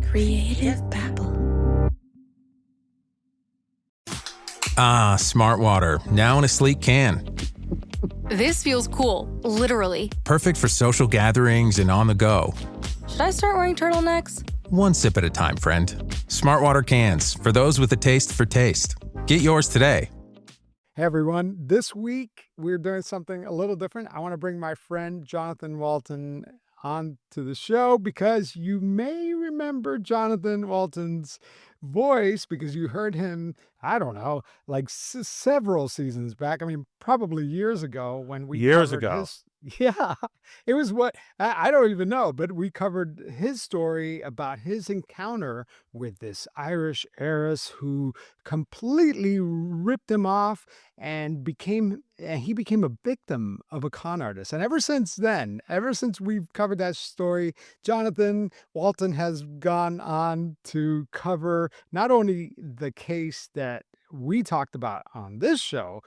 Creative Babble. Ah, Smartwater, now in a sleek can. This feels cool, literally. Perfect for social gatherings and on the go. Should I start wearing turtlenecks? One sip at a time, friend. Smartwater cans, for those with a taste for taste. Get yours today. Hey everyone, this week we're doing something a little different. I want to bring my friend Johnathan Walton on to the show because you may remember Johnathan Walton's voice because you heard him, I don't know, like several seasons back. I mean, probably years ago when we covered his. Yeah, it was what I don't even know, but we covered his story about his encounter with this Irish heiress who completely ripped him off and he became a victim of a con artist. And ever since then, ever since we've covered that story, Johnathan Walton has gone on to cover not only the case that we talked about on this show,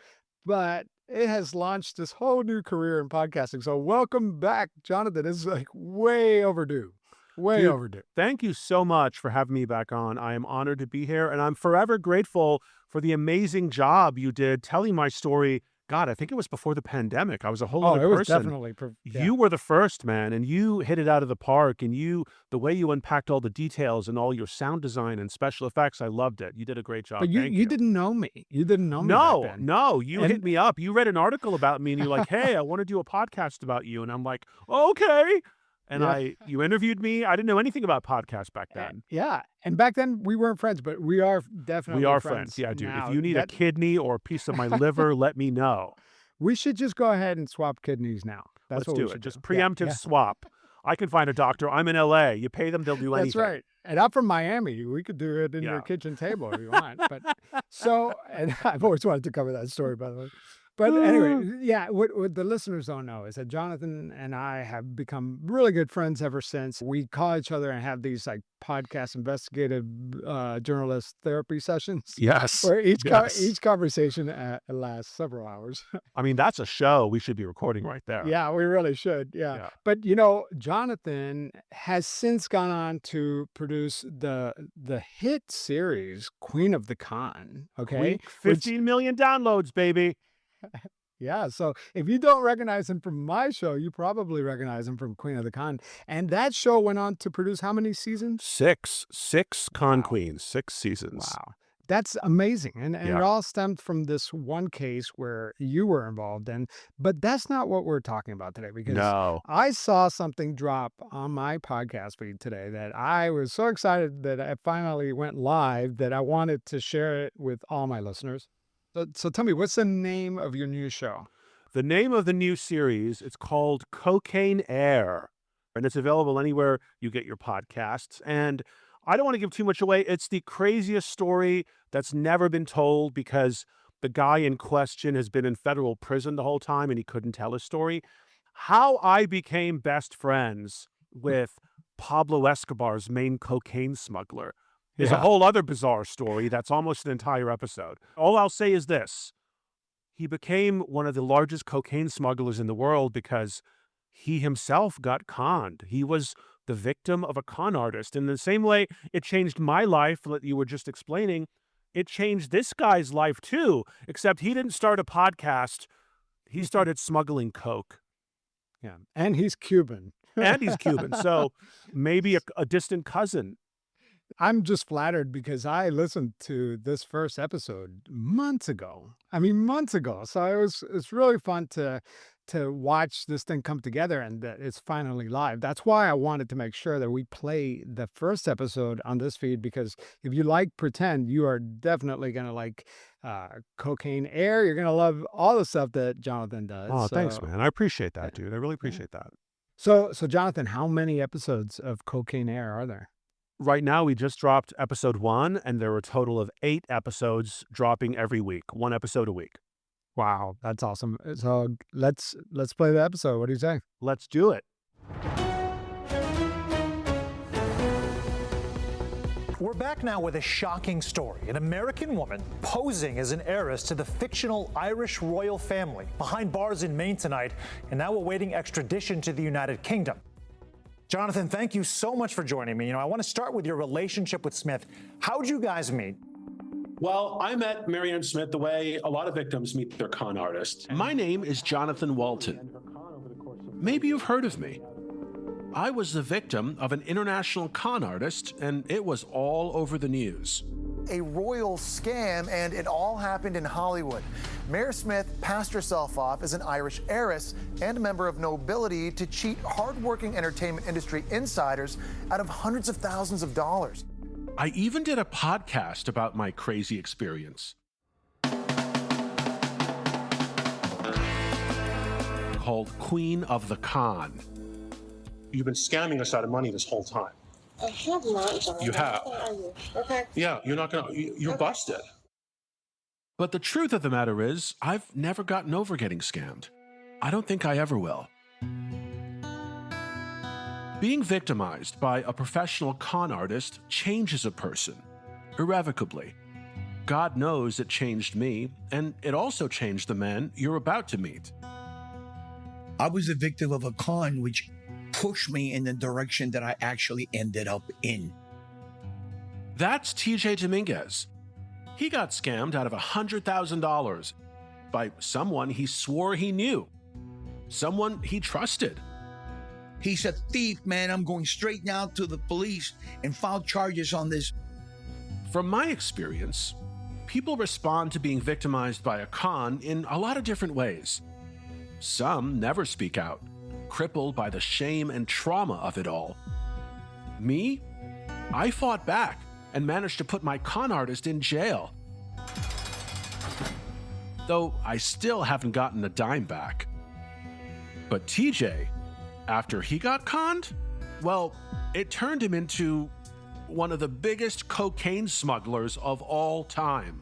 but it has launched this whole new career in podcasting. So welcome back, Johnathan. It's like way overdue. Dude, overdue. Thank you so much for having me back on. I am honored to be here, and I'm forever grateful for the amazing job you did telling my story. God, I think it was before the pandemic. I was a whole other person. It was definitely. Yeah. You were the first, man, and you hit it out of the park, and the way you unpacked all the details and all your sound design and special effects, I loved it. You did a great job. But you didn't know me. You didn't know me back then. No, you hit me up. You read an article about me, and you're like, hey, I want to do a podcast about you. And I'm like, okay. And you interviewed me. I didn't know anything about podcasts back then. Yeah. And back then we weren't friends, but we are definitely friends. Yeah, dude. Now. If you need a kidney or a piece of my liver, let me know. We should just go ahead and swap kidneys now. Let's do it. Just preemptive swap. I can find a doctor. I'm in LA. You pay them, they'll do anything. That's right. And I'm from Miami. We could do it in your kitchen table if you want. But and I've always wanted to cover that story, by the way. But anyway, yeah, what the listeners don't know is that Johnathan and I have become really good friends ever since. We call each other and have these like podcast investigative journalist therapy sessions. Yes. Where each conversation lasts several hours. I mean, that's a show we should be recording right there. Yeah, we really should. Yeah. But, Johnathan has since gone on to produce the hit series, Queen of the Con. Okay. 15 million downloads, baby. Yeah, so if you don't recognize him from my show, you probably recognize him from Queen of the Con. And that show went on to produce how many seasons? Six Con Queens, 6 seasons. Wow. That's amazing. And it all stemmed from this one case where you were involved in. But that's not what we're talking about today, because I saw something drop on my podcast feed today that I was so excited that it finally went live that I wanted to share it with all my listeners. So tell me, what's the name of your new show? The name of the new series, it's called Cocaine Air, and it's available anywhere you get your podcasts. And I don't want to give too much away. It's the craziest story that's never been told because the guy in question has been in federal prison the whole time and he couldn't tell his story. How I became best friends with Pablo Escobar's main cocaine smuggler is a whole other bizarre story that's almost an entire episode. All I'll say is this. He became one of the largest cocaine smugglers in the world because he himself got conned. He was the victim of a con artist. In the same way it changed my life that you were just explaining, it changed this guy's life too, except he didn't start a podcast. He started smuggling coke. Yeah, and he's Cuban. So maybe a distant cousin. I'm just flattered because I listened to this first episode months ago. So it's really fun to watch this thing come together and that it's finally live. That's why I wanted to make sure that we play the first episode on this feed, because if you like Pretend, you are definitely going to like Cocaine Air. You're going to love all the stuff that Johnathan does. Oh, thanks, man. I appreciate that, dude. I really appreciate that. So Johnathan, how many episodes of Cocaine Air are there? Right now, we just dropped episode 1, and there are a total of 8 episodes dropping every week, 1 episode a week. Wow, that's awesome. So let's play the episode. What do you say? Let's do it. We're back now with a shocking story. An American woman posing as an heiress to the fictional Irish royal family behind bars in Maine tonight and now awaiting extradition to the United Kingdom. Johnathan, thank you so much for joining me. I want to start with your relationship with Smith. How'd you guys meet? Well, I met Marianne Smith the way a lot of victims meet their con artist. My name is Johnathan Walton. Maybe you've heard of me. I was the victim of an international con artist, and it was all over the news. A royal scam, and it all happened in Hollywood. Mayor Smith passed herself off as an Irish heiress and a member of nobility to cheat hardworking entertainment industry insiders out of hundreds of thousands of dollars. I even did a podcast about my crazy experience. Called Queen of the Con. You've been scamming us out of money this whole time. I have not done You have? Are you? Okay. Yeah, you're busted. But the truth of the matter is, I've never gotten over getting scammed. I don't think I ever will. Being victimized by a professional con artist changes a person, irrevocably. God knows it changed me, and it also changed the man you're about to meet. I was a victim of a con which pushed me in the direction that I actually ended up in. That's TJ Dominguez. He got scammed out of $100,000 by someone he swore he knew, someone he trusted. He's a thief, man. I'm going straight now to the police and file charges on this. From my experience, people respond to being victimized by a con in a lot of different ways. Some never speak out, crippled by the shame and trauma of it all. Me? I fought back and managed to put my con artist in jail. Though I still haven't gotten a dime back. But TJ, after he got conned, well, it turned him into one of the biggest cocaine smugglers of all time.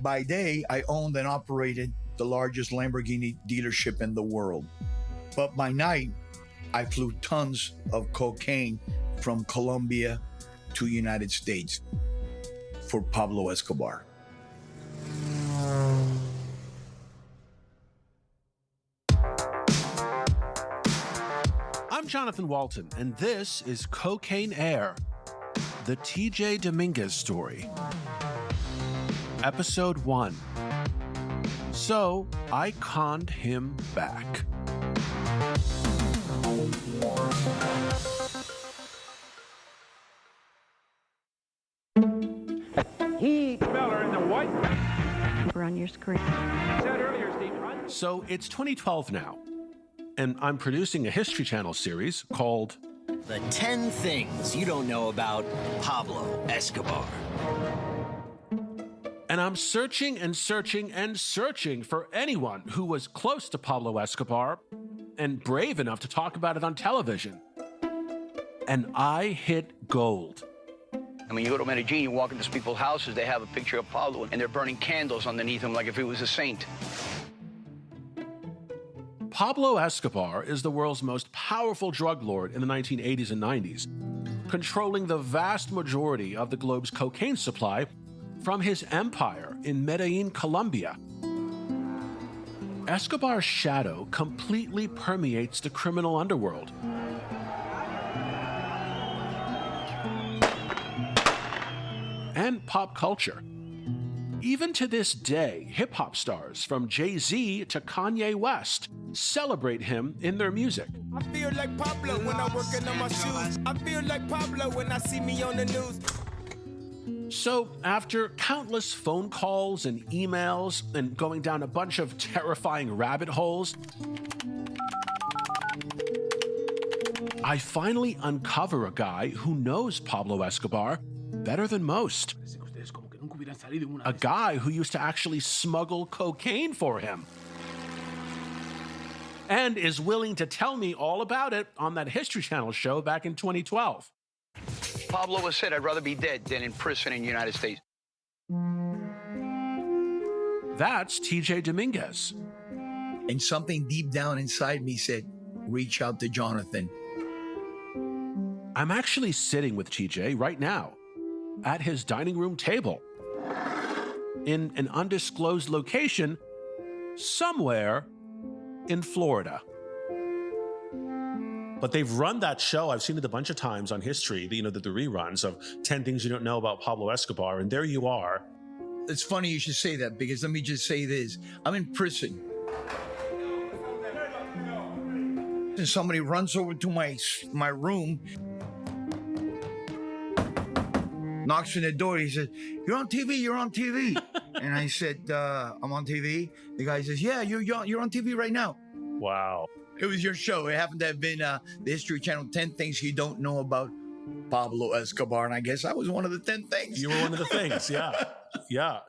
By day, I owned and operated the largest Lamborghini dealership in the world. But by night, I flew tons of cocaine from Colombia to United States for Pablo Escobar. I'm Johnathan Walton, and this is Cocaine Air, the TJ Dominguez story. Episode 1. So I conned him back. He speller in the white. On your screen. Said earlier, Steve. So it's 2012 now, and I'm producing a History Channel series called The 10 Things You Don't Know About Pablo Escobar. And I'm searching and searching and searching for anyone who was close to Pablo Escobar and brave enough to talk about it on television. And I hit gold. I mean, you go to Medellin, you walk into people's houses, they have a picture of Pablo, and they're burning candles underneath him like if he was a saint. Pablo Escobar is the world's most powerful drug lord in the 1980s and 90s, controlling the vast majority of the globe's cocaine supply from his empire in Medellin, Colombia. Escobar's shadow completely permeates the criminal underworld. And pop culture. Even to this day, hip-hop stars from Jay-Z to Kanye West celebrate him in their music. I feel like Pablo when I'm working on my shoes. I feel like Pablo when I see me on the news. So, after countless phone calls and emails and going down a bunch of terrifying rabbit holes, I finally uncover a guy who knows Pablo Escobar better than most. A guy who used to actually smuggle cocaine for him. And is willing to tell me all about it on that History Channel show back in 2012. Pablo has said, I'd rather be dead than in prison in the United States. That's TJ Dominguez. And something deep down inside me said, reach out to Johnathan. I'm actually sitting with TJ right now at his dining room table in an undisclosed location somewhere in Florida. But they've run that show. I've seen it a bunch of times on history, the reruns of 10 Things You Don't Know About Pablo Escobar. And there you are. It's funny you should say that, because let me just say this. I'm in prison. And somebody runs over to my room, knocks on the door. He said, "You're on TV, you're on TV." And I said, "I'm on TV." The guy says, "Yeah, you're on TV right now." Wow. It was your show. It happened to have been the History Channel 10 Things You Don't Know About Pablo Escobar. And I guess I was one of the 10 things. You were one of the things, yeah. Yeah.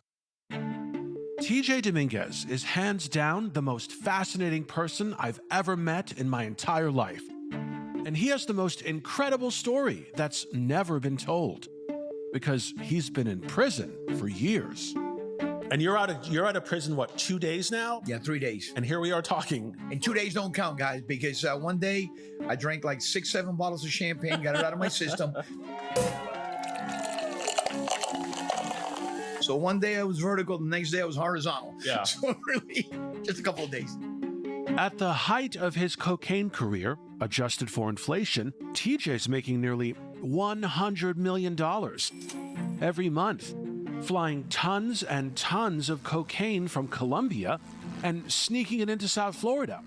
TJ Dominguez is hands down the most fascinating person I've ever met in my entire life. And he has the most incredible story that's never been told, because he's been in prison for years. And you're out of prison, what, 2 days now? Yeah, 3 days. And here we are talking. And 2 days don't count, guys, because one day I drank like 6-7 bottles of champagne, got it out of my system. So one day I was vertical, the next day I was horizontal. Yeah. So really, just a couple of days. At the height of his cocaine career, adjusted for inflation, TJ's making nearly $100 million every month, flying tons and tons of cocaine from Colombia and sneaking it into South Florida.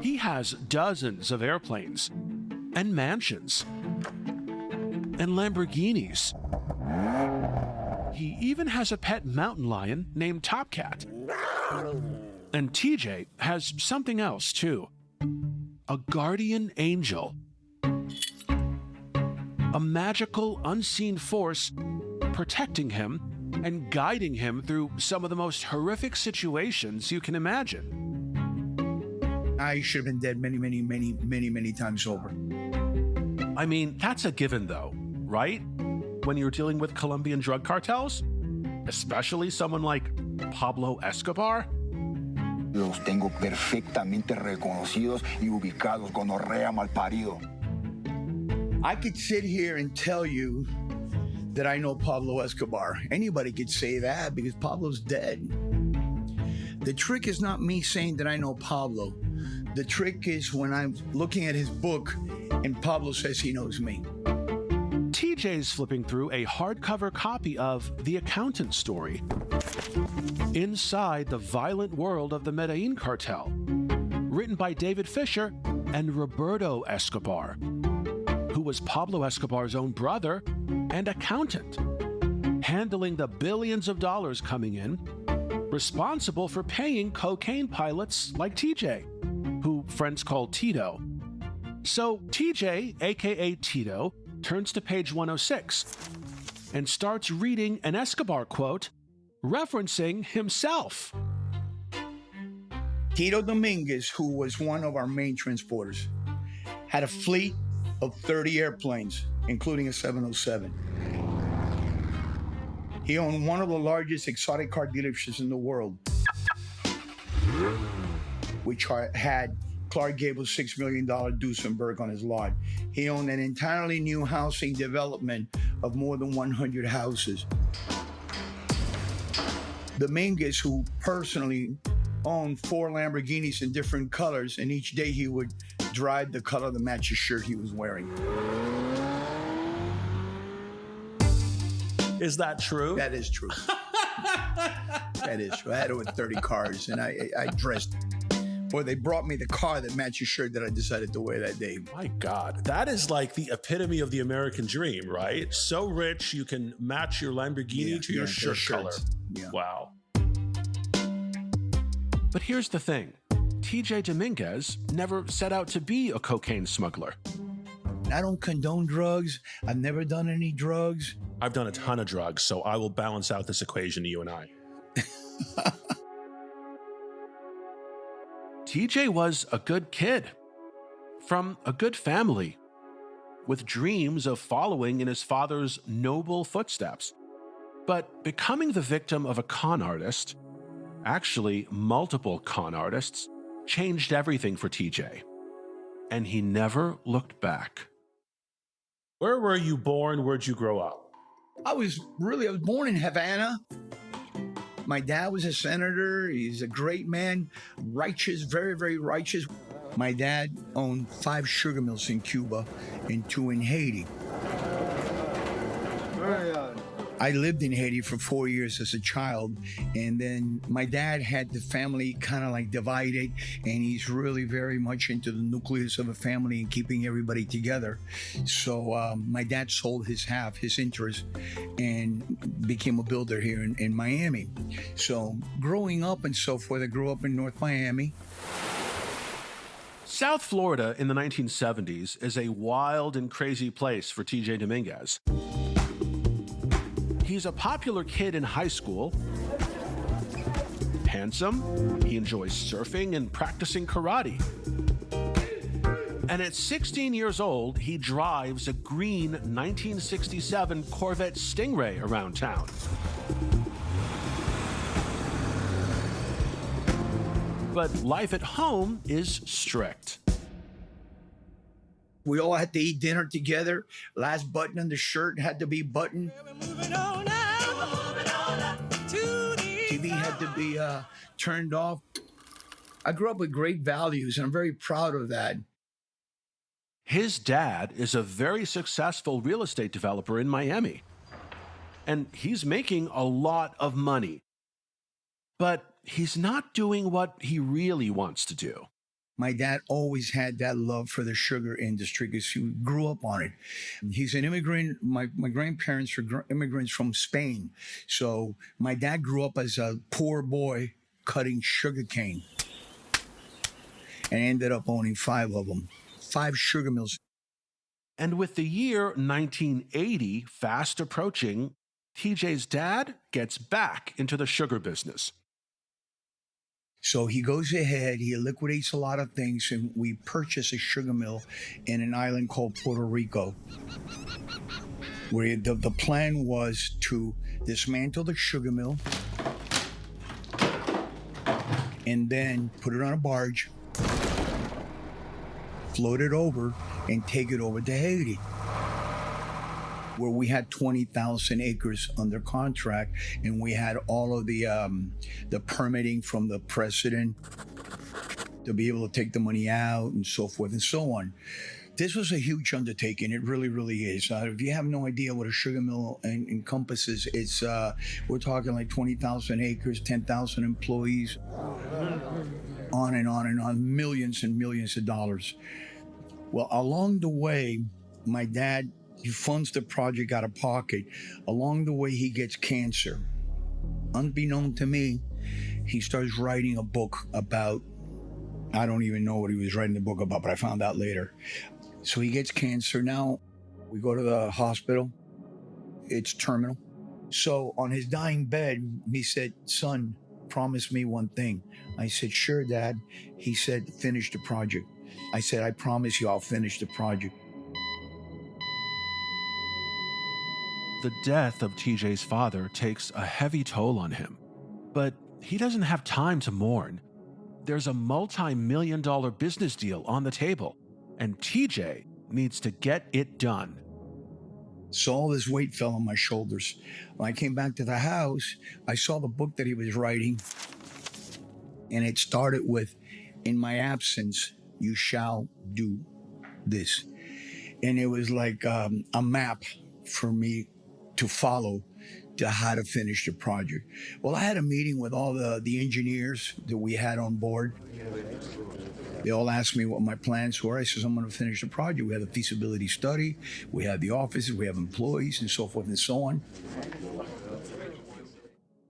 He has dozens of airplanes and mansions and Lamborghinis. He even has a pet mountain lion named Top Cat. And TJ has something else too. A guardian angel. A magical, unseen force protecting him and guiding him through some of the most horrific situations you can imagine. I should have been dead many times over. I mean, that's a given though, right? When you're dealing with Colombian drug cartels, especially someone like Pablo Escobar. Los tengo perfectamente reconocidos y ubicados, gonorrea malparido. I could sit here and tell you that I know Pablo Escobar. Anybody could say that because Pablo's dead. The trick is not me saying that I know Pablo. The trick is when I'm looking at his book and Pablo says he knows me. TJ's flipping through a hardcover copy of The Accountant Story. Inside the violent world of the Medellin cartel, written by David Fisher and Roberto Escobar, who was Pablo Escobar's own brother and accountant, handling the billions of dollars coming in, responsible for paying cocaine pilots like TJ, who friends call Tito. So TJ, aka Tito, turns to page 106 and starts reading an Escobar quote referencing himself. Tito Dominguez, who was one of our main transporters, had a fleet of 30 airplanes, including a 707. He owned one of the largest exotic car dealerships in the world, which had Clark Gable's $6 million Duesenberg on his lot. He owned an entirely new housing development of more than 100 houses. Dominguez, who personally owned 4 Lamborghinis in different colors, and each day he would drive the color that matched his shirt he was wearing. Is that true? That is true. That is true. I had over 30 cars, and I dressed. Or they brought me the car that matched the shirt that I decided to wear that day. My God, that is like the epitome of the American dream, right? So rich, you can match your Lamborghini to your shirt color. Yeah. Wow. But here's the thing. TJ Dominguez never set out to be a cocaine smuggler. I don't condone drugs. I've never done any drugs. I've done a ton of drugs, so I will balance out this equation to you and I. TJ was a good kid, from a good family, with dreams of following in his father's noble footsteps. But becoming the victim of a con artist, actually multiple con artists, changed everything for TJ. And he never looked back. Where were you born? Where'd you grow up? I was born in Havana. My dad was a senator. He's a great man, righteous, very, very righteous. My dad owned 5 sugar mills in Cuba and 2 in Haiti. I lived in Haiti for 4 years as a child, and then my dad had the family kind of like divided, and he's really very much into the nucleus of a family and keeping everybody together. So my dad sold his half, his interest, and became a builder here in Miami. So growing up and so forth, I grew up in North Miami. South Florida in the 1970s is a wild and crazy place for TJ Dominguez. He's a popular kid in high school, handsome, he enjoys surfing and practicing karate. And at 16 years old, he drives a green 1967 Corvette Stingray around town. But life at home is strict. We all had to eat dinner together. Last button on the shirt had to be buttoned. TV had to be turned off. I grew up with great values, and I'm very proud of that. His dad is a very successful real estate developer in Miami, and he's making a lot of money. But he's not doing what he really wants to do. My dad always had that love for the sugar industry because he grew up on it. He's an immigrant. My grandparents were immigrants from Spain. So my dad grew up as a poor boy cutting sugar cane and ended up owning 5 of them, 5 sugar mills. And with the year 1980 fast approaching, TJ's dad gets back into the sugar business. So he goes ahead, he liquidates a lot of things, and we purchase a sugar mill in an island called Puerto Rico, where the plan was to dismantle the sugar mill and then put it on a barge, float it over, and take it over to Haiti, where we had 20,000 acres under contract, and we had all of the permitting from the president to be able to take the money out and so forth and so on. This was a huge undertaking. It really, really is. If you have no idea what a sugar mill encompasses, it's we're talking like 20,000 acres, 10,000 employees, on and on and on, millions and millions of dollars. Well, along the way, my dad, he funds the project out of pocket. Along the way, he gets cancer. Unbeknown to me, he starts writing a book about, I don't even know what he was writing the book about, but I found out later. So he gets cancer. Now we go to the hospital. It's terminal. So on his dying bed, he said, "Son, promise me one thing." I said, "Sure, Dad." He said, "Finish the project." I said, "I promise you I'll finish the project." The death of TJ's father takes a heavy toll on him, but he doesn't have time to mourn. There's a multi-million-dollar business deal on the table, and TJ needs to get it done. So all this weight fell on my shoulders. When I came back to the house, I saw the book that he was writing, and it started with, "In my absence, you shall do this." And it was like a map for me to follow to how to finish the project. Well, I had a meeting with all the engineers that we had on board. They all asked me what my plans were. I said, "I'm going to finish the project. We have a feasibility study. We have the offices. We have employees," and so forth and so on.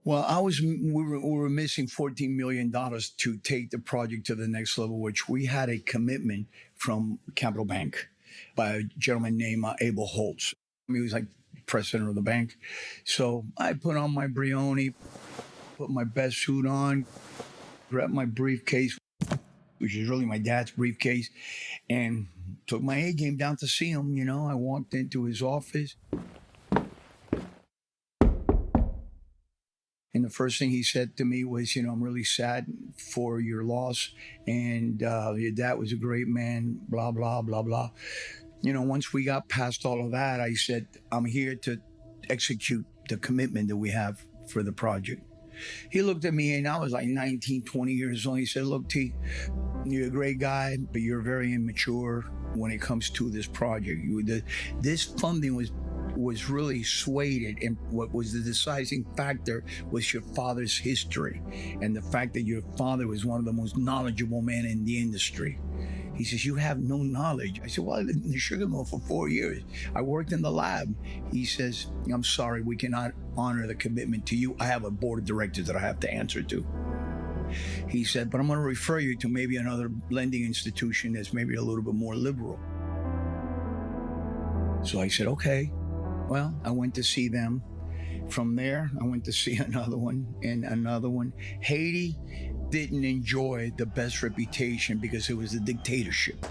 Well, we were missing $14 million to take the project to the next level, which we had a commitment from Capital Bank by a gentleman named Abel Holtz. He was like president of the bank. So I put on my Brioni, put my best suit on, grabbed my briefcase, which is really my dad's briefcase, and took my A game down to see him. You know, I walked into his office, and the first thing he said to me was, "I'm really sad for your loss, and your dad was a great man, blah, blah, blah, blah." Once we got past all of that, I said, "I'm here to execute the commitment that we have for the project." He looked at me, and I was like 19, 20 years old. He said, "Look, T, You're a great guy, but you're very immature when it comes to this project. This funding was really swayed, and what was the deciding factor was your father's history and the fact that your father was one of the most knowledgeable men in the industry. He says, you have no knowledge. I said, well, I lived in the sugar mill for 4 years. I worked in the lab. He says, I'm sorry, we cannot honor the commitment to you. I have a board of directors that I have to answer to. He said, but I'm going to refer you to maybe another lending institution that's maybe a little bit more liberal. So I said, okay. Well, I went to see them. From there, I went to see another one and another one. Haiti didn't enjoy the best reputation because it was a dictatorship.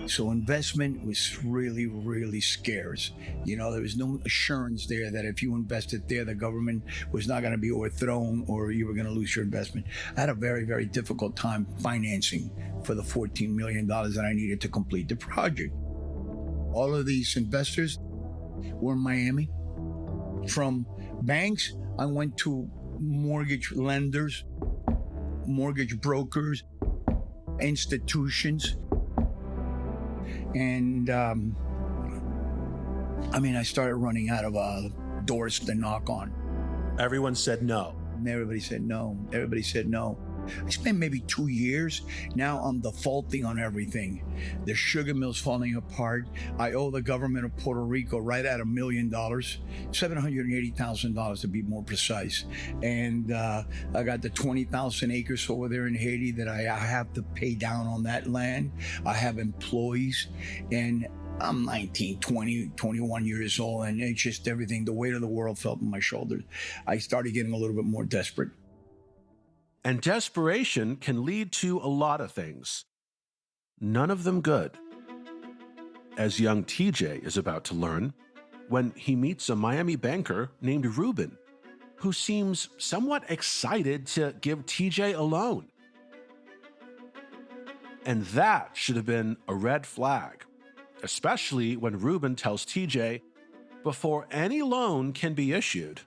So investment was really, really scarce. You know, there was no assurance there that if you invested there, the government was not going to be overthrown or you were going to lose your investment. I had a very, very difficult time financing for the $14 million that I needed to complete the project. All of these investors were in Miami. From banks, I went to mortgage lenders, mortgage brokers, institutions. And I started running out of doors to knock on. Everyone said no. Everybody said no. Everybody said no. I spent maybe 2 years. Now I'm defaulting on everything. The sugar mill's falling apart. I owe the government of Puerto Rico right at $1 million, $780,000 to be more precise. And I got the 20,000 acres over there in Haiti that I have to pay down on that land. I have employees, and I'm 19, 20, 21 years old, and it's just everything. The weight of the world felt on my shoulders. I started getting a little bit more desperate. And desperation can lead to a lot of things, none of them good. As young TJ is about to learn when he meets a Miami banker named Ruben, who seems somewhat excited to give TJ a loan. And that should have been a red flag, especially when Ruben tells TJ, before any loan can be issued,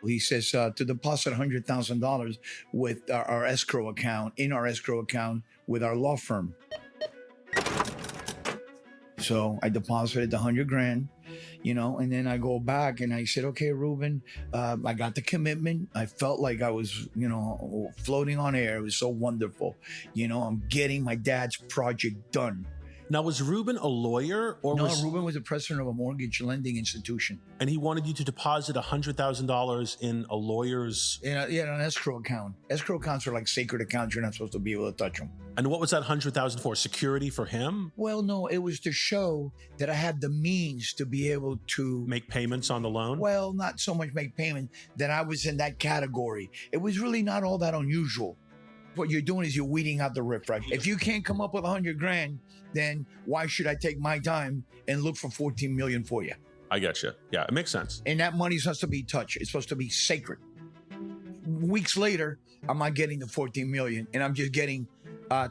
he says to deposit $100,000 with our escrow account, in our escrow account with our law firm. So I deposited the $100,000, and then I go back and I said, okay, Ruben, I got the commitment. I felt like I was, floating on air. It was so wonderful. I'm getting my dad's project done. Now, was Ruben a lawyer or No, Ruben was the president of a mortgage lending institution. And he wanted you to deposit $100,000 in a lawyer's... Yeah, an escrow account. Escrow accounts are like sacred accounts. You're not supposed to be able to touch them. And what was that $100,000 for? Security for him? Well, no, it was to show that I had the means to be able to... Make payments on the loan? Well, not so much make payment, that I was in that category. It was really not all that unusual. What you're doing is you're weeding out the riffraff. If you can't come up with $100,000, then why should I take my time and look for $14 million for you? I get you. Yeah, it makes sense. And that money's supposed to be touched. It's supposed to be sacred. Weeks later, I'm not getting the $14 million, and I'm just getting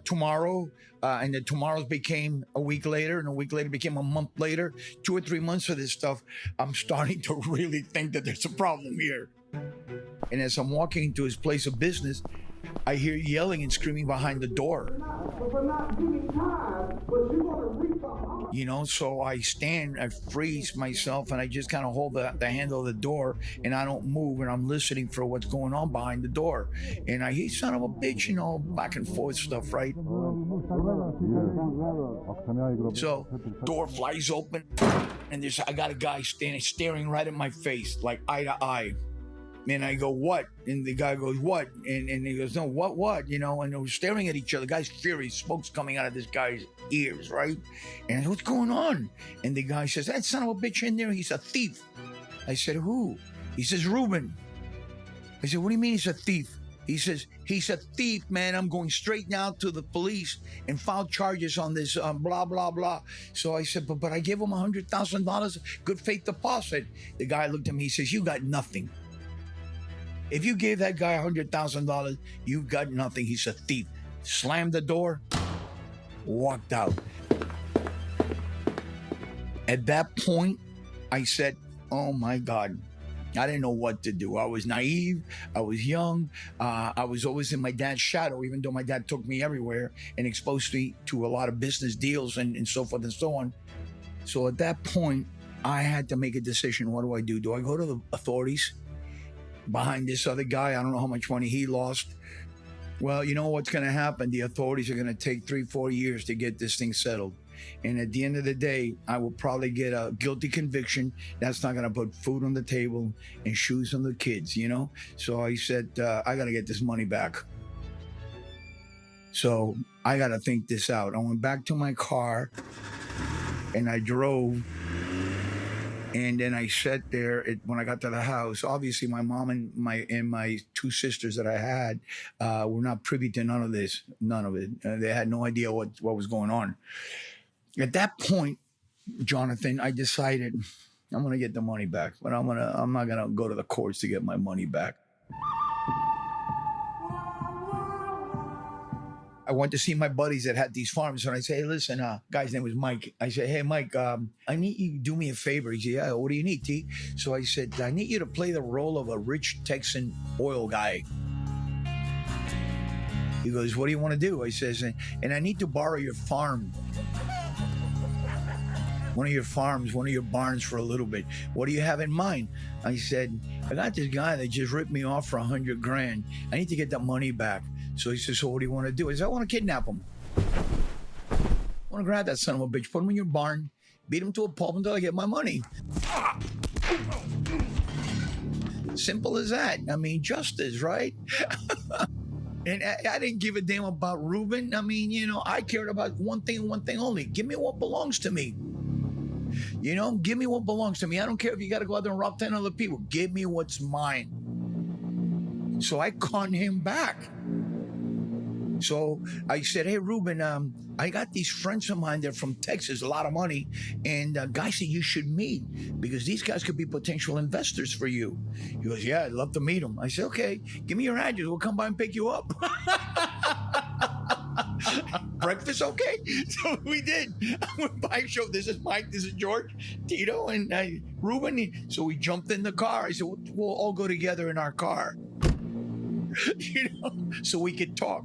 tomorrow, and then tomorrow's became a week later, and a week later became a month later. 2 or 3 months of this stuff, I'm starting to really think that there's a problem here. And as I'm walking into his place of business, I hear yelling and screaming behind the door. So I stand, I freeze myself, and I just kind of hold the handle of the door, and I don't move, and I'm listening for what's going on behind the door. And I hear, son of a bitch, back and forth stuff, right? So door flies open, and I got a guy staring right at my face, like eye to eye. And I go, what? And the guy goes, what? And he goes, no, what? And we're staring at each other. The guy's furious. Smoke's coming out of this guy's ears, right? And I go, what's going on? And the guy says, that son of a bitch in there, he's a thief. I said, who? He says, Ruben. I said, what do you mean he's a thief? He says, he's a thief, man. I'm going straight now to the police and file charges on this blah, blah, blah. So I said, but I gave him $100,000 good faith deposit. The guy looked at me, he says, you got nothing. If you gave that guy $100,000, you got nothing. He's a thief. Slammed the door, walked out. At that point, I said, oh my God, I didn't know what to do. I was naive. I was young. I was always in my dad's shadow, even though my dad took me everywhere and exposed me to a lot of business deals and so forth and so on. So at that point, I had to make a decision. What do? Do I go to the authorities behind this other guy? I don't know how much money he lost. Well, you know what's going to happen? The authorities are going to take 3-4 years to get this thing settled. And at the end of the day, I will probably get a guilty conviction. That's not going to put food on the table and shoes on the kids, you know? So I said, I got to get this money back. So I got to think this out. I went back to my car and I drove. And then I sat there. When I got to the house, obviously my mom and my two sisters that I had were not privy to none of this, none of it. They had no idea what was going on. At that point, Johnathan, I decided I'm going to get the money back, but I'm not going to go to the courts to get my money back. I went to see my buddies that had these farms, and I say, hey, listen, guy's name was Mike. I said, hey, Mike, I need you to do me a favor. He said, yeah, what do you need, T? So I said, I need you to play the role of a rich Texan oil guy. He goes, what do you want to do? I says, and I need to borrow your farm. One of your farms, one of your barns for a little bit. What do you have in mind? I said, I got this guy that just ripped me off for $100,000. I need to get that money back. So he says, so what do you want to do? I said, I want to kidnap him. I want to grab that son of a bitch, put him in your barn, beat him to a pulp until I get my money. Simple as that. I mean, justice, right? And I didn't give a damn about Ruben. I mean, you know, I cared about one thing and one thing only. Give me what belongs to me. You know, give me what belongs to me. I don't care if you got to go out there and rob 10 other people. Give me what's mine. So I conned him back. So I said, hey, Ruben, I got these friends of mine. They're from Texas, a lot of money. And guy said you should meet because these guys could be potential investors for you. He goes, yeah, I'd love to meet them. I said, okay, give me your address. We'll come by and pick you up. Breakfast, okay? So we did. I went by, showed this is Mike, this is George, Tito, and Ruben. So we jumped in the car. I said, we'll all go together in our car. You know, so we could talk.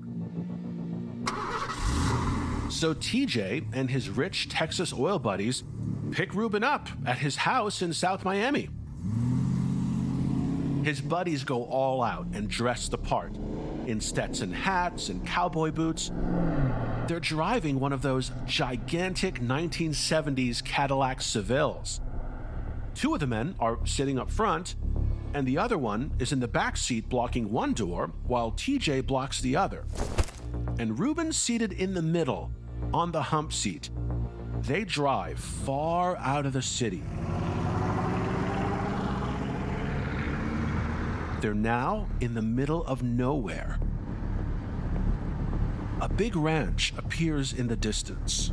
So TJ and his rich Texas oil buddies pick Ruben up at his house in South Miami. His buddies go all out and dress the part in Stetson hats and cowboy boots. They're driving one of those gigantic 1970s Cadillac Sevilles. Two of the men are sitting up front, and the other one is in the back seat blocking one door while TJ blocks the other. And Ruben's seated in the middle on the hump seat. They drive far out of the city. They're now in the middle of nowhere. A big ranch appears in the distance.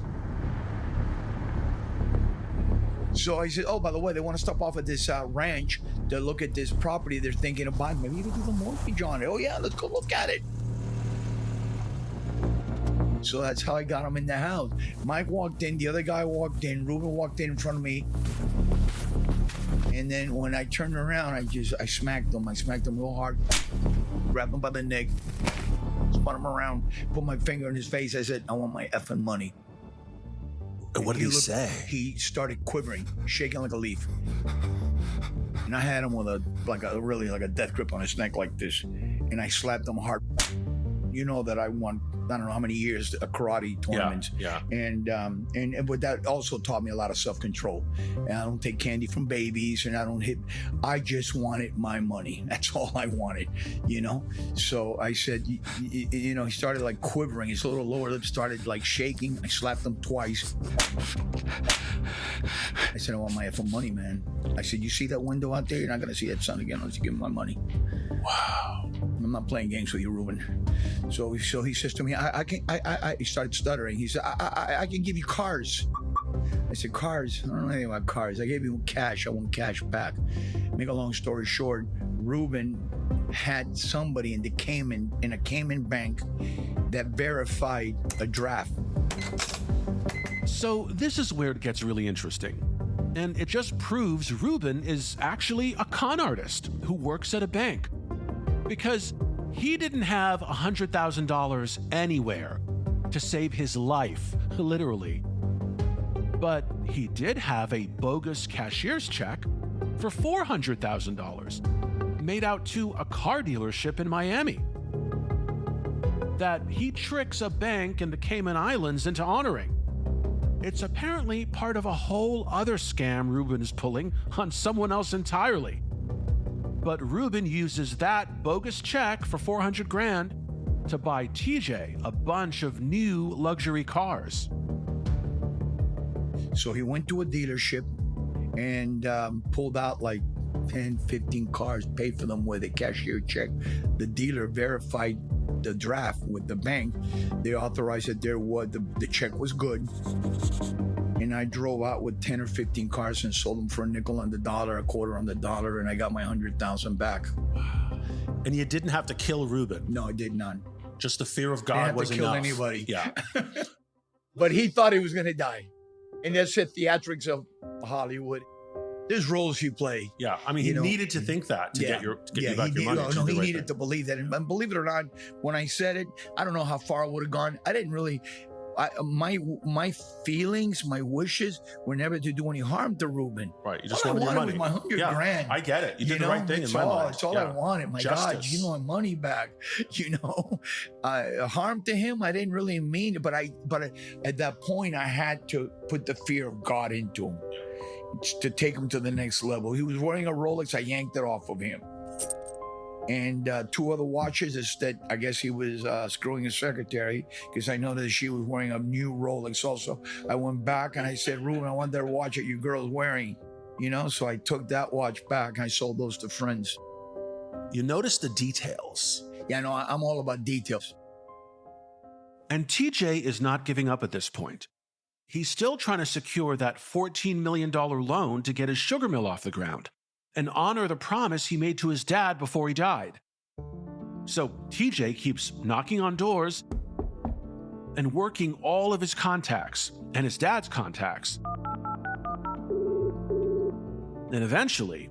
So I said, oh, by the way, they want to stop off at this ranch to look at this property they're thinking of buying. Maybe you can do the mortgage on it. Oh, yeah, let's go look at it. So that's how I got him in the house. Mike walked in, the other guy walked in, Ruben walked in front of me. And then when I turned around, I smacked him. I smacked him real hard, grabbed him by the neck, spun him around, put my finger in his face. I said, I want my effing money. And what did he say? He started quivering, shaking like a leaf. And I had him with a death grip on his neck like this. And I slapped him hard. You know that I won, I don't know how many years, karate tournaments. Yeah. And but that also taught me a lot of self-control. And I don't take candy from babies, and I don't hit. I just wanted my money. That's all I wanted, you know? So I said, you know, he started like quivering. His little lower lip started like shaking. I slapped him twice. I said, I want my effing money, man. I said, you see that window out there? You're not going to see that sun again unless you give me my money. Wow. I'm not playing games with you, Ruben. So he says to me, he started stuttering. He said, I can give you cars. I said, cars? I don't know anything about cars. I gave you cash. I want cash back. Make a long story short, Ruben had somebody in a Cayman bank that verified a draft. So this is where it gets really interesting. And it just proves Ruben is actually a con artist who works at a bank. Because he didn't have $100,000 anywhere to save his life, literally. But he did have a bogus cashier's check for $400,000 made out to a car dealership in Miami that he tricks a bank in the Cayman Islands into honoring. It's apparently part of a whole other scam Ruben is pulling on someone else entirely. But Ruben uses that bogus check for $400,000 to buy TJ a bunch of new luxury cars. So he went to a dealership and pulled out like 10, 15 cars, paid for them with a cashier check. The dealer verified the draft with the bank. They authorized that the check was good. And I drove out with 10 or 15 cars and sold them for a nickel on the dollar, a quarter on the dollar, and I got my $100,000 back. And you didn't have to kill Ruben. No, I did not. Just the fear of God was enough. Didn't have to kill anybody. Yeah. But he thought he was going to die. And that's the theatrics of Hollywood. There's roles you play. Yeah, I mean, he needed to think that to get you back your money. No, he needed to believe that. And believe it or not, when I said it, I don't know how far I would have gone. I didn't really. My feelings, my wishes were never to do any harm to Ruben. Right, you just all wanted I your money. Was my $100,000. I get it. You did the right thing in my mind. It's all I wanted. My God, my money back. Harm to him, I didn't really mean it, but at that point, I had to put the fear of God into him to take him to the next level. He was wearing a Rolex. I yanked it off of him. And two other watches that I guess he was screwing his secretary, because I know that she was wearing a new Rolex also. I went back and I said, Ruben, I want that watch that your girl's wearing. So I took that watch back and I sold those to friends. You notice the details. Yeah, no, I'm all about details. And TJ is not giving up at this point. He's still trying to secure that $14 million loan to get his sugar mill off the ground and honor the promise he made to his dad before he died. So TJ keeps knocking on doors and working all of his contacts and his dad's contacts. And eventually,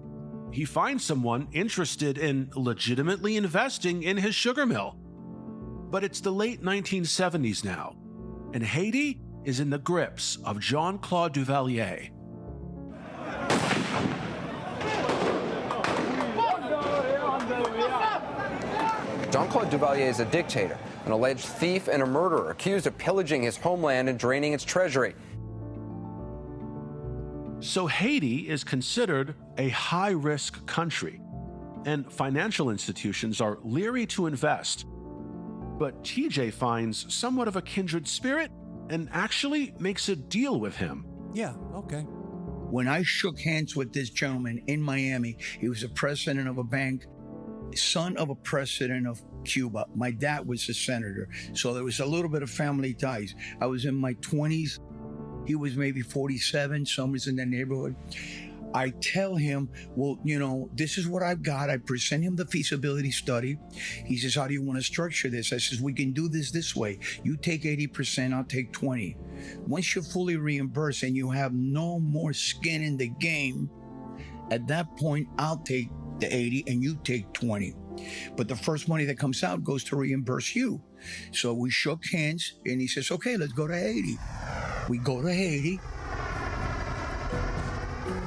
he finds someone interested in legitimately investing in his sugar mill. But it's the late 1970s now, and Haiti is in the grips of Jean-Claude Duvalier. Jean-Claude Duvalier is a dictator, an alleged thief and a murderer, accused of pillaging his homeland and draining its treasury. So Haiti is considered a high-risk country, and financial institutions are leery to invest. But TJ finds somewhat of a kindred spirit and actually makes a deal with him. Yeah, okay. When I shook hands with this gentleman in Miami, he was a president of a bank, son of a president of Cuba. My dad was a senator, so there was a little bit of family ties. I was in my 20s. He was maybe 47, somewhere in that neighborhood. I tell him, well, this is what I've got. I present him the feasibility study. He says, how do you want to structure this? I says, we can do this way. You take 80%, I'll take 20. Once you're fully reimbursed and you have no more skin in the game, at that point, I'll take the 80 and you take 20. But the first money that comes out goes to reimburse you. So we shook hands and he says, okay, let's go to Haiti. We go to Haiti.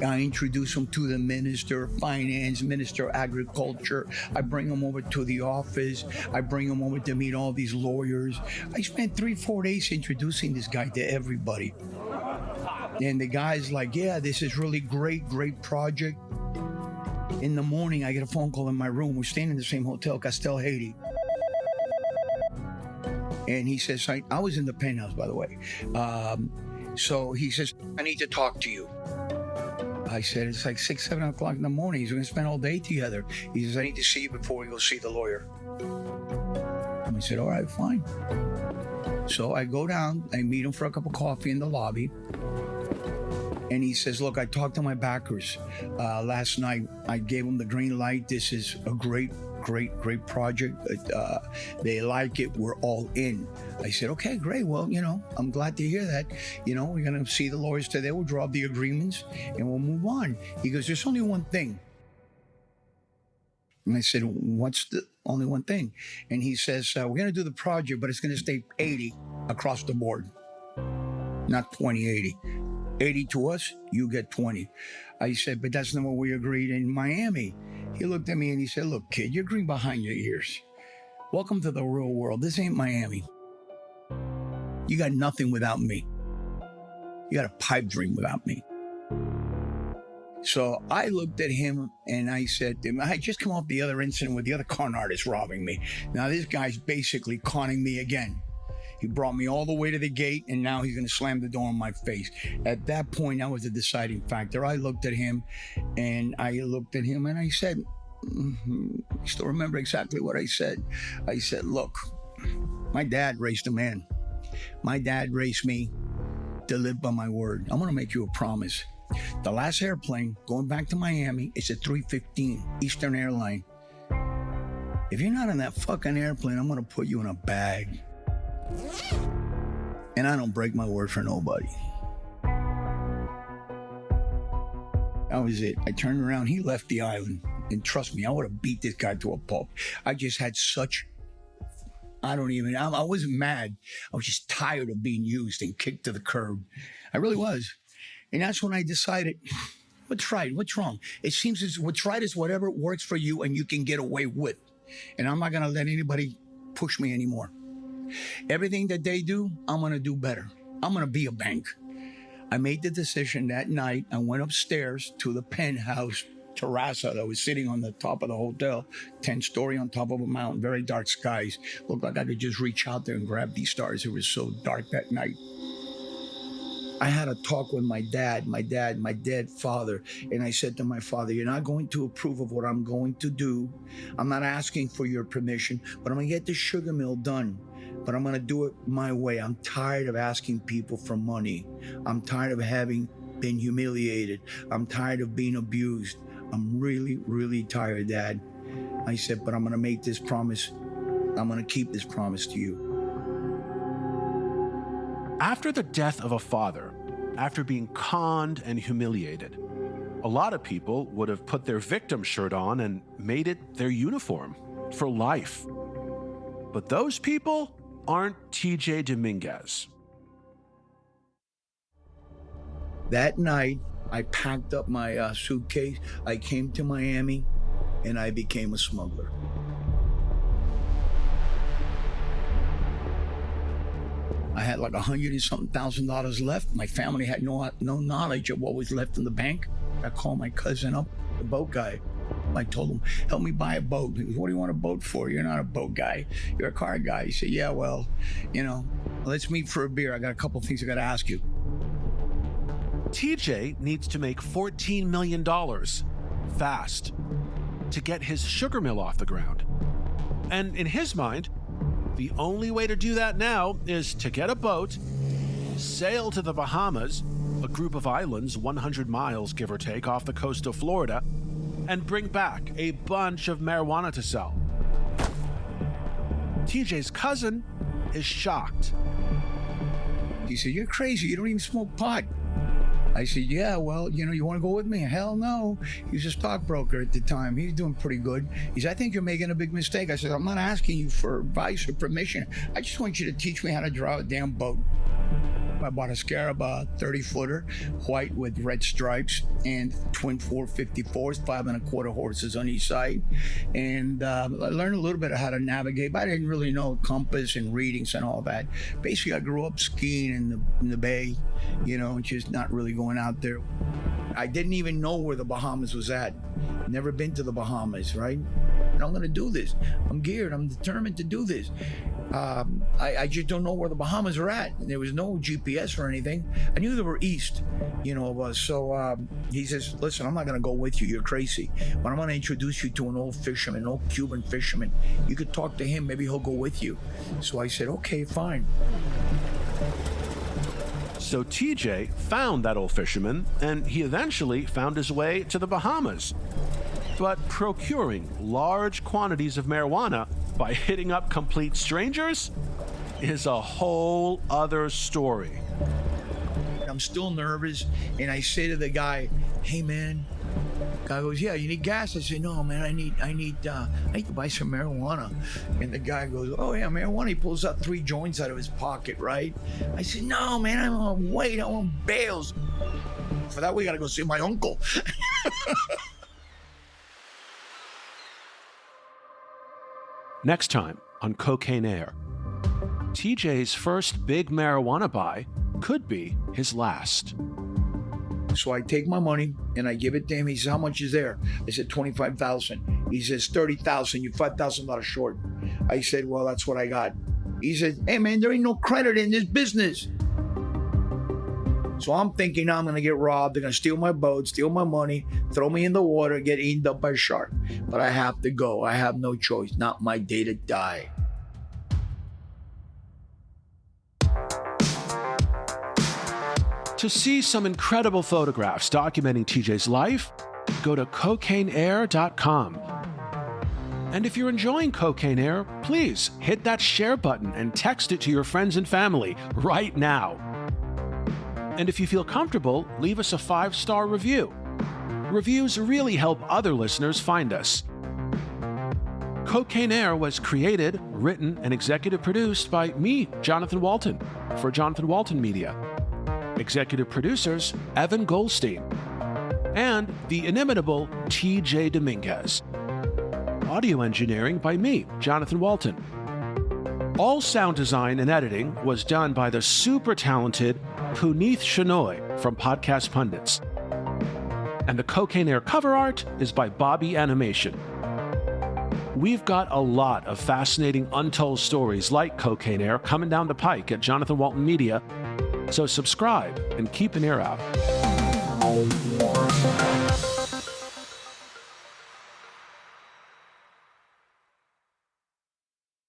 I introduce him to the Minister of Finance, Minister of Agriculture. I bring him over to the office. I bring him over to meet all these lawyers. I spent 3-4 days introducing this guy to everybody. And the guy's like, yeah, this is really great project. In the morning, I get a phone call in my room. We're staying in the same hotel, Castel, Haiti. And he says, I was in the penthouse, by the way. So he says, I need to talk to you. I said, it's like 6, 7 o'clock in the morning. He's going to spend all day together. He says, I need to see you before we go see the lawyer. And I said, all right, fine. So I go down, I meet him for a cup of coffee in the lobby. And he says, look, I talked to my backers last night. I gave them the green light. This is a great great project. They like it. We're all in. I said, okay, great. Well, I'm glad to hear that. We're going to see the lawyers today. We'll draw up the agreements and we'll move on. He goes, there's only one thing. And I said, what's the only one thing? And he says, we're going to do the project, but it's going to stay 80 across the board. Not 20-80. 80 to us, you get 20. I said, but that's not what we agreed in Miami. He looked at me and he said, look, kid, you're green behind your ears. Welcome to the real world. This ain't Miami. You got nothing without me. You got a pipe dream without me. So I looked at him and I said, I had just come off the other incident with the other con artist robbing me. Now this guy's basically conning me again. He brought me all the way to the gate and now he's going to slam the door in my face. At that point, that was the deciding factor. I looked at him and I said, I still remember exactly what I said. I said, look, my dad raised a man. My dad raised me to live by my word. I'm going to make you a promise. The last airplane going back to Miami is a 315 Eastern Airline. If you're not in that fucking airplane, I'm going to put you in a bag. And I don't break my word for nobody. That was it. I turned around, he left the island. And trust me, I would have beat this guy to a pulp. I just had such, I wasn't mad. I was just tired of being used and kicked to the curb. I really was. And that's when I decided, what's right? What's wrong? It seems as what's right is whatever works for you and you can get away with. And I'm not going to let anybody push me anymore. Everything that they do, I'm going to do better. I'm going to be a bank. I made the decision that night. I went upstairs to the penthouse terraza that was sitting on the top of the hotel, 10-story on top of a mountain, very dark skies. Looked like I could just reach out there and grab these stars. It was so dark that night. I had a talk with my dead father, and I said to my father, you're not going to approve of what I'm going to do. I'm not asking for your permission, but I'm going to get the sugar mill done. But I'm going to do it my way. I'm tired of asking people for money. I'm tired of having been humiliated. I'm tired of being abused. I'm really, really tired, Dad. I said, but I'm going to make this promise. I'm going to keep this promise to you. After the death of a father, after being conned and humiliated, a lot of people would have put their victim shirt on and made it their uniform for life. But those people aren't TJ Dominguez. That night, I packed up my suitcase, I came to Miami, and I became a smuggler. I had like $100,000 left. My family had no knowledge of what was left in the bank. I called my cousin up, the boat guy. I told him, help me buy a boat. He goes, what do you want a boat for? You're not a boat guy. You're a car guy. He said, yeah, well, let's meet for a beer. I got a couple things I got to ask you. TJ needs to make $14 million fast to get his sugar mill off the ground. And in his mind, the only way to do that now is to get a boat, sail to the Bahamas, a group of islands 100 miles, give or take, off the coast of Florida, and bring back a bunch of marijuana to sell. TJ's cousin is shocked. He said, you're crazy. You don't even smoke pot. I said, yeah, well, you want to go with me? Hell no. He was a stockbroker at the time. He's doing pretty good. He said, I think you're making a big mistake. I said, I'm not asking you for advice or permission. I just want you to teach me how to draw a damn boat. I bought a Scarab 30-footer, white with red stripes, and twin 454s, 5 1/4 horses on each side. And I learned a little bit of how to navigate, but I didn't really know compass and readings and all that. Basically, I grew up skiing in the bay, just not really going out there. I didn't even know where the Bahamas was at. Never been to the Bahamas, right? And I'm gonna do this. I'm geared, I'm determined to do this. I just don't know where the Bahamas are at. There was no GPS or anything. I knew they were east, of us. So he says, listen, I'm not gonna go with you, you're crazy. But I'm gonna introduce you to an old fisherman, an old Cuban fisherman. You could talk to him, maybe he'll go with you. So I said, okay, fine. So TJ found that old fisherman, and he eventually found his way to the Bahamas. But procuring large quantities of marijuana by hitting up complete strangers is a whole other story. I'm still nervous, and I say to the guy, "Hey man," guy goes, "Yeah, you need gas?" I say, "No, man, I need to buy some marijuana." And the guy goes, "Oh yeah, marijuana." He pulls out 3 joints out of his pocket, right? I said, "No, man, I want weight. I want bales. For that, we gotta go see my uncle." Next time on Cocaine Air, TJ's first big marijuana buy could be his last. So I take my money and I give it to him. He says, "How much is there?" I said, $25,000. He says, $30,000. You're $5,000 short. I said, "Well, that's what I got." He said, "Hey man, there ain't no credit in this business." So I'm thinking I'm gonna get robbed. They're gonna steal my boat, steal my money, throw me in the water, get eaten up by a shark. But I have to go. I have no choice. Not my day to die. To see some incredible photographs documenting TJ's life, go to cocaineair.com. And if you're enjoying Cocaine Air, please hit that share button and text it to your friends and family right now. And if you feel comfortable, leave us a 5-star review. Reviews really help other listeners find us. Cocaine Air was created, written, and executive produced by me, Johnathan Walton, for Johnathan Walton Media. Executive producers, Evan Goldstein, and the inimitable TJ Dominguez. Audio engineering by me, Johnathan Walton. All sound design and editing was done by the super talented Puneeth Shenoy from Podcast Pundits. And the Cocaine Air cover art is by Bobby Animation. We've got a lot of fascinating untold stories like Cocaine Air coming down the pike at Johnathan Walton Media, so subscribe and keep an ear out.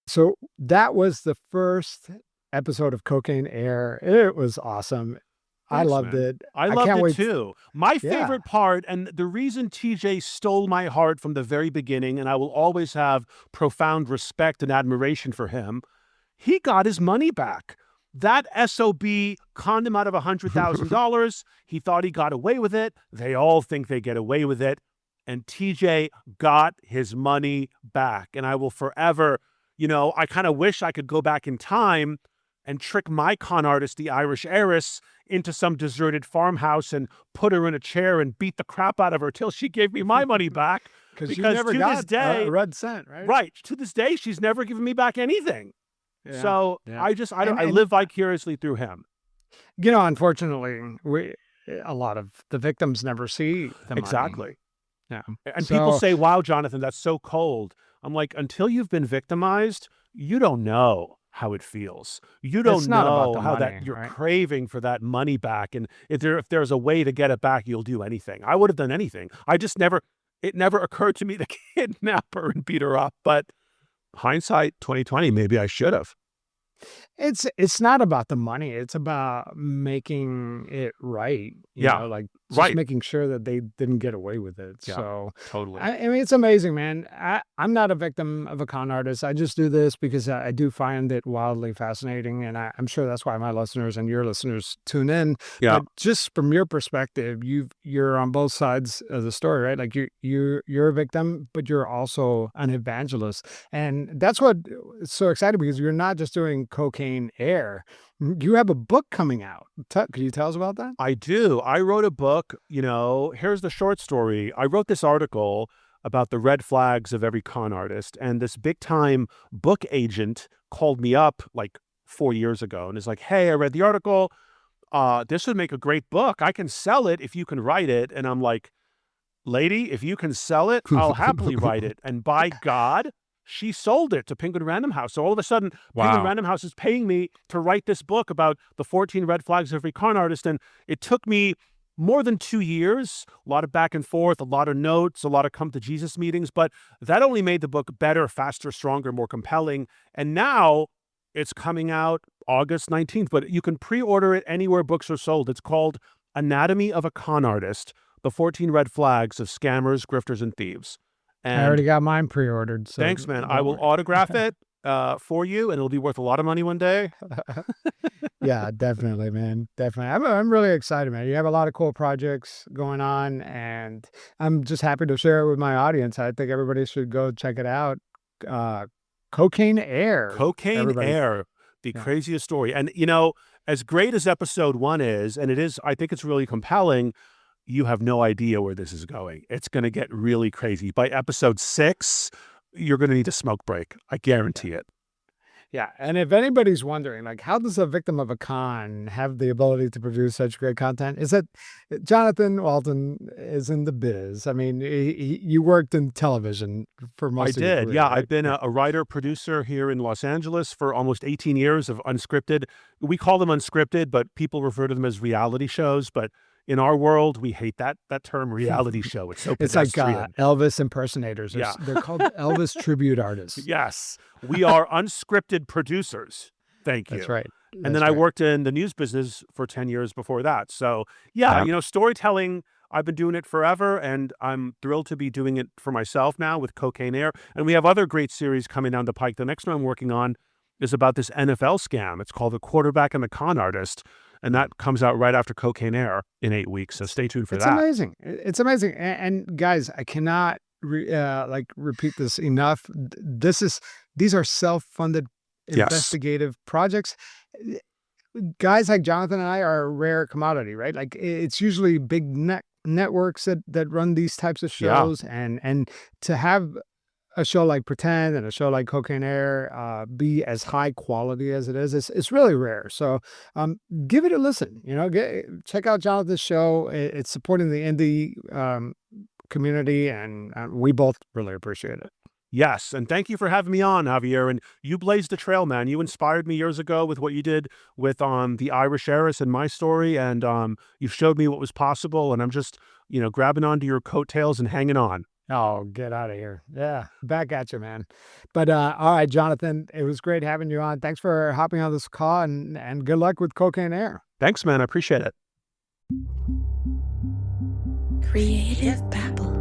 So that was the first episode of Cocaine Air. It was awesome. I Thanks, loved man. it. I loved can't it wait. too. My Yeah. favorite part, and the reason TJ stole my heart from the very beginning, and I will always have profound respect and admiration for him, he got his money back. That SOB conned him out of $100,000. He thought he got away with it. They all think they get away with it. And TJ got his money back. And I will forever, I kind of wish I could go back in time and trick my con artist, the Irish heiress, into some deserted farmhouse and put her in a chair and beat the crap out of her till she gave me my money back. Because you never to got this day, a red cent, right? Right. To this day, she's never given me back anything. Yeah, So yeah. I live vicariously through him. Unfortunately, a lot of the victims never see the money. Exactly. Yeah. And people say, "Wow, Johnathan, that's so cold." I'm like, until you've been victimized, you don't know how it feels. You don't It's not about know the how money, that you're right? craving for that money back. And if there's a way to get it back, you'll do anything. I would have done anything. It never occurred to me to kidnap her and beat her up. But hindsight 2020, maybe I should have. It's not about the money. It's about making it right. Right. Making sure that they didn't get away with it. Yeah, So totally. I mean, it's amazing, man. I'm not a victim of a con artist. I just do this because I do find it wildly fascinating, and I'm sure that's why my listeners and your listeners tune in. Yeah. But just from your perspective, you're on both sides of the story, right? Like you're a victim, but you're also an evangelist, and that's what is so exciting because you're not just doing Cocaine Air. You have a book coming out. Could you tell us about that? I do. I wrote a book, here's the short story. I wrote this article about the red flags of every con artist. And this big time book agent called me up like 4 years ago and is like, "Hey, I read the article. This would make a great book. I can sell it if you can write it." And I'm like, "Lady, if you can sell it, I'll happily write it." And by God, she sold it to Penguin Random House. So all of a sudden, Penguin Random House is paying me to write this book about the 14 red flags of every con artist. And it took me more than 2 years, a lot of back and forth, a lot of notes, a lot of come to Jesus meetings. But that only made the book better, faster, stronger, more compelling. And now it's coming out August 19th. But you can pre-order it anywhere books are sold. It's called Anatomy of a Con Artist. The 14 Red Flags of Scammers, Grifters, and Thieves. And I already got mine pre-ordered. So thanks, man. don't I will worry. autograph it for you, and it'll be worth a lot of money one day. Yeah, definitely, man. Definitely. I'm really excited, man. You have a lot of cool projects going on, and I'm just happy to share it with my audience. I think everybody should go check it out. Cocaine Air. Cocaine everybody. Air, the craziest story. And, you know, as great as episode 1 is, and it is, I think it's really compelling, you have no idea where this is going. It's going to get really crazy. By episode 6, you're going to need a smoke break. I guarantee it. Yeah, and if anybody's wondering, like, how does a victim of a con have the ability to produce such great content? Is that Johnathan Walton is in the biz. I mean, you worked in television for most of your career, Yeah. right? I've been a writer, producer here in Los Angeles for almost 18 years of unscripted. We call them unscripted, but people refer to them as reality shows. But in our world, we hate that term reality show. It's so pedestrian. It's like Elvis impersonators. Yeah. They're called Elvis tribute artists. Yes. We are unscripted producers. Thank you. That's right. And then I worked in the news business for 10 years before that. So, yeah, you know, storytelling, I've been doing it forever, and I'm thrilled to be doing it for myself now with Cocaine Air. And we have other great series coming down the pike. The next one I'm working on is about this NFL scam. It's called The Quarterback and the Con Artist. And that comes out right after Cocaine Air in 8 weeks. So stay tuned for that. It's amazing. It's amazing. And guys, I cannot repeat this enough. These are self-funded investigative projects. Guys like Johnathan and I are a rare commodity, right? Like, it's usually big networks that run these types of shows, and to have a show like Pretend and a show like Cocaine Air be as high quality as it is, it's really rare. So give it a listen. You know, check out Johnathan's show. It's supporting the indie community, and we both really appreciate it. Yes, and thank you for having me on, Javier. And you blazed the trail, man. You inspired me years ago with what you did with the Irish heiress and my story, and you showed me what was possible. And I'm just, you know, grabbing onto your coattails and hanging on. Oh, get out of here. Yeah, back at you, man. But all right, Johnathan, it was great having you on. Thanks for hopping on this call, and good luck with Cocaine Air. Thanks, man. I appreciate it. Creative Babble.